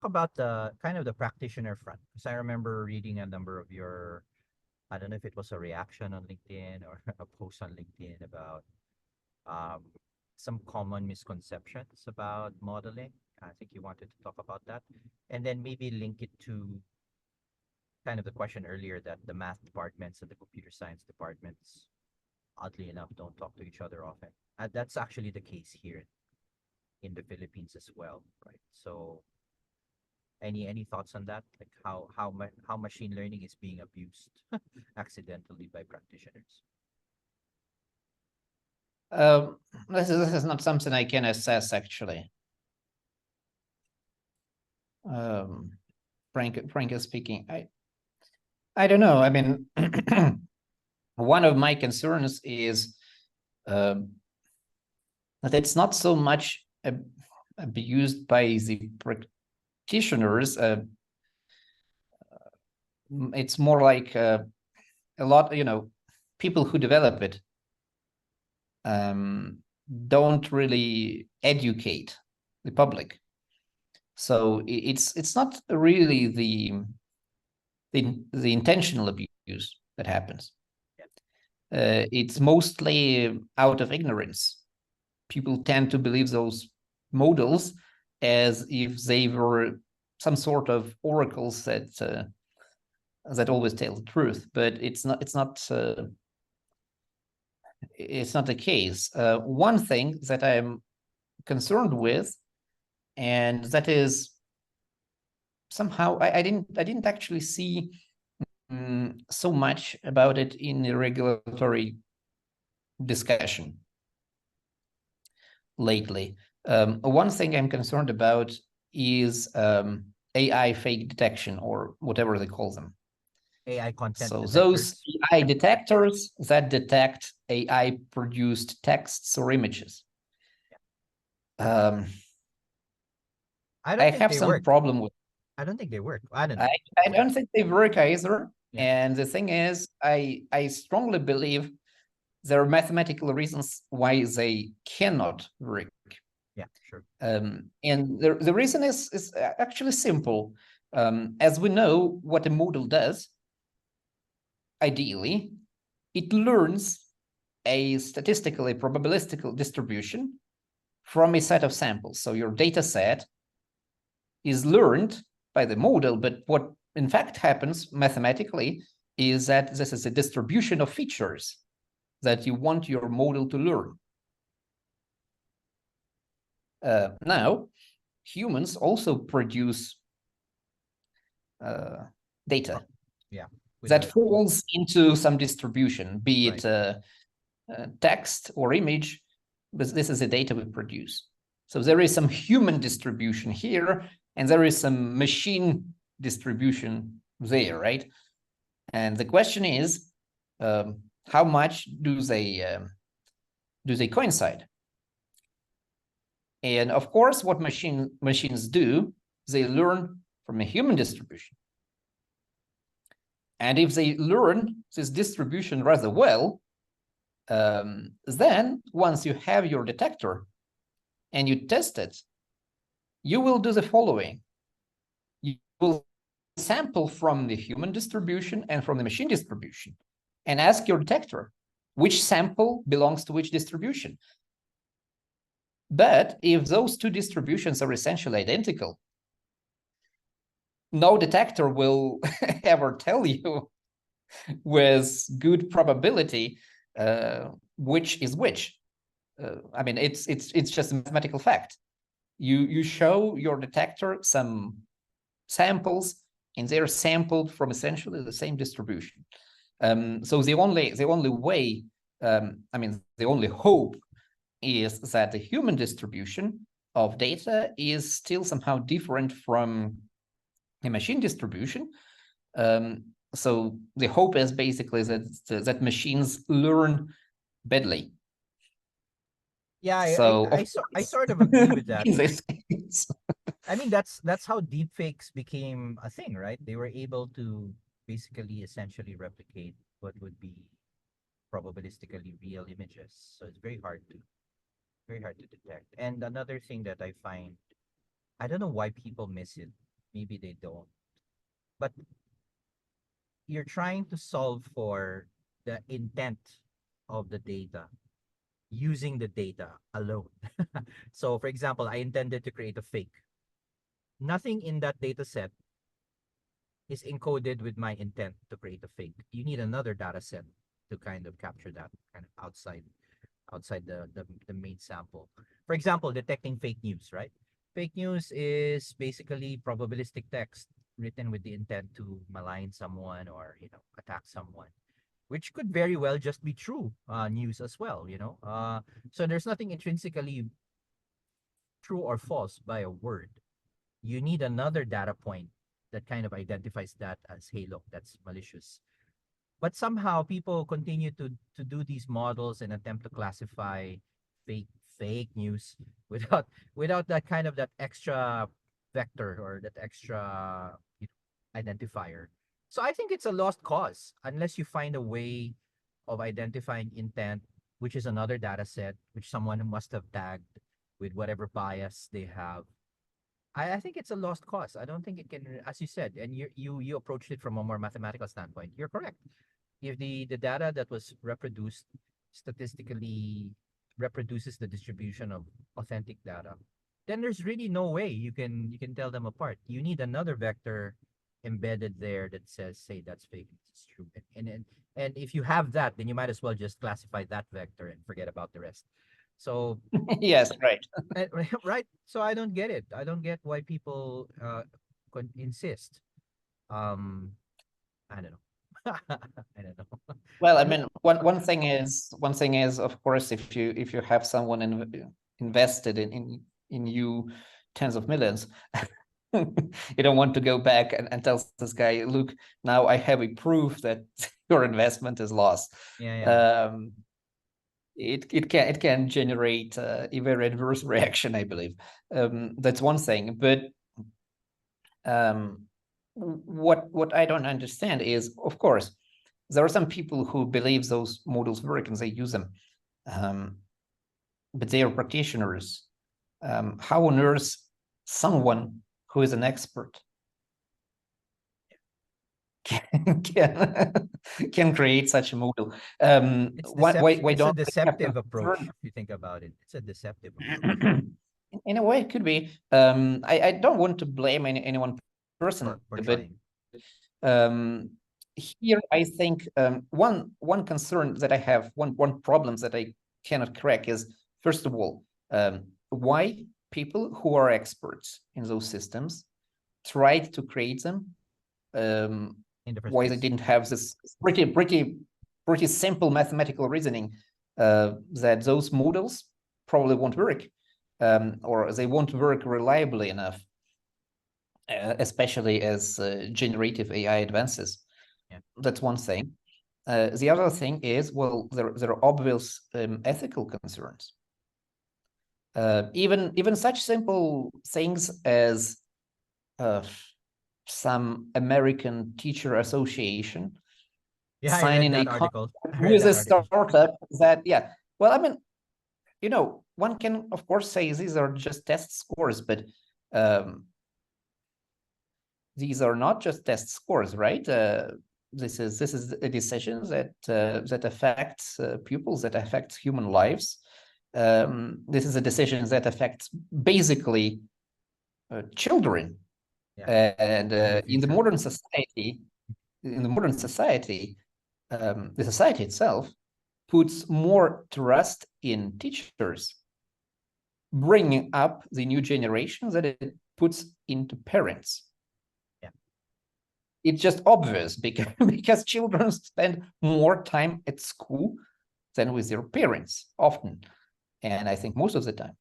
about the kind of the practitioner front, because I remember reading a number of your, I don't know if it was a reaction on LinkedIn or a post on LinkedIn about um, some common misconceptions about modeling. I think you wanted to talk about that, and then maybe link it to kind of the question earlier that the math departments and the computer science departments, oddly enough, don't talk to each other often. That's actually the case here in the Philippines as well, right? So, any thoughts on that? Like how machine learning is being abused accidentally by practitioners? Um, this is not something I can assess actually. Um, frankly speaking, I don't know. I mean, one of my concerns is um, that it's not so much abused by the practitioners. It's more like a lot, people who develop it don't really educate the public. So it's not really the intentional abuse that happens. It's mostly out of ignorance. People tend to believe those models as if they were some sort of oracles that always tell the truth, but it's not. It's not the case. One thing that I'm concerned with, and that is somehow I didn't actually see so much about it in the regulatory discussion lately. One thing I'm concerned about is AI fake detection, or whatever they call them. AI content So detectors. those AI detectors that detect AI produced texts or images. I have some problem with. I don't think they work. I don't know. I don't think they work either. Yeah. And the thing is, I strongly believe there are mathematical reasons why they cannot work. Yeah, sure. And the reason is actually simple. As we know, what a model does, ideally, it learns a statistically probabilistical distribution from a set of samples. So your data set is learned by the model, but what in fact happens mathematically is that this is a distribution of features that you want your model to learn. Now, humans also produce data that falls into some distribution, be it text or image, but this is the data we produce. So there is some human distribution here, and there is some machine distribution there, right? And the question is, how much do they coincide? And of course, what machines do, they learn from a human distribution. And if they learn this distribution rather well, then once you have your detector and you test it, you will do the following. You will sample from the human distribution and from the machine distribution and ask your detector which sample belongs to which distribution. But if those two distributions are essentially identical, no detector will ever tell you with good probability which is which. I mean, it's just a mathematical fact. You show your detector some samples, and they're sampled from essentially the same distribution. So the only way, I mean, the only hope is that the human distribution of data is still somehow different from a machine distribution. So the hope is basically that machines learn badly. Yeah, so I sort of agree with that. in this case. I mean, that's how deepfakes became a thing, right? They were able to basically essentially replicate what would be probabilistically real images. So it's very hard to detect. And another thing that I find, I don't know why people miss it, maybe they don't. But you're trying to solve for the intent of the data using the data alone. So, for example, I intended to create a fake. Nothing in that data set is encoded with my intent to create a fake. You need another data set to kind of capture that kind of outside the main sample. For example, detecting fake news, right? Fake news is basically probabilistic text written with the intent to malign someone or attack someone, which could very well just be true news as well. So there's nothing intrinsically true or false by a word. You need another data point that kind of identifies that as, hey, look, that's malicious. But somehow people continue to do these models and attempt to classify fake fake news without that extra vector or that extra identifier. So I think it's a lost cause unless you find a way of identifying intent, which is another data set which someone must have tagged with whatever bias they have. I think it's a lost cause. I don't think it can, as you said, and you approached it from a more mathematical standpoint. You're correct. If the data that was reproduced statistically reproduces the distribution of authentic data, then there's really no way you can tell them apart. You need another vector embedded there that says, say, that's fake, it's true. And if you have that, then you might as well just classify that vector and forget about the rest. So Yes, right. right. So I don't get it. I don't get why people insist. I don't know. I don't know. Well, I And mean, one thing is, of course, if you have someone invested in you tens of millions, you don't want to go back and tell this guy, look, now I have a proof that your investment is lost. yeah. It can generate a very adverse reaction, I believe. That's one thing, but what I don't understand is, of course, there are some people who believe those models work and they use them, but they are practitioners. How on earth someone who is an expert can create such a model? It's Why it's a don't we have deceptive approach concern? if you think about it. It's a deceptive approach In a way, it could be. I don't want to blame anyone personally, for but trying. um, here I think one concern that I have, one problem that I cannot crack is, first of all, why people who are experts in those systems tried to create them, In the first why they place. didn't have this pretty simple mathematical reasoning that those models probably won't work, or they won't work reliably enough, especially as generative AI advances. Yeah. That's one thing. The other thing is, well, there are obvious ethical concerns. Even such simple things as some American teacher association Yeah, I read signing a that contract article. I read with that a article. startup that, yeah, well, I mean, one can, of course, say these are just test scores, but these are not just test scores, right? This is a decision that affects pupils, that affects human lives. This is a decision that affects basically children. Yeah. And In the in the future. modern society, the society itself puts more trust in teachers bringing up the new generation than it puts into parents. Yeah. It's just obvious because children spend more time at school than with their parents often, and I think most of the time.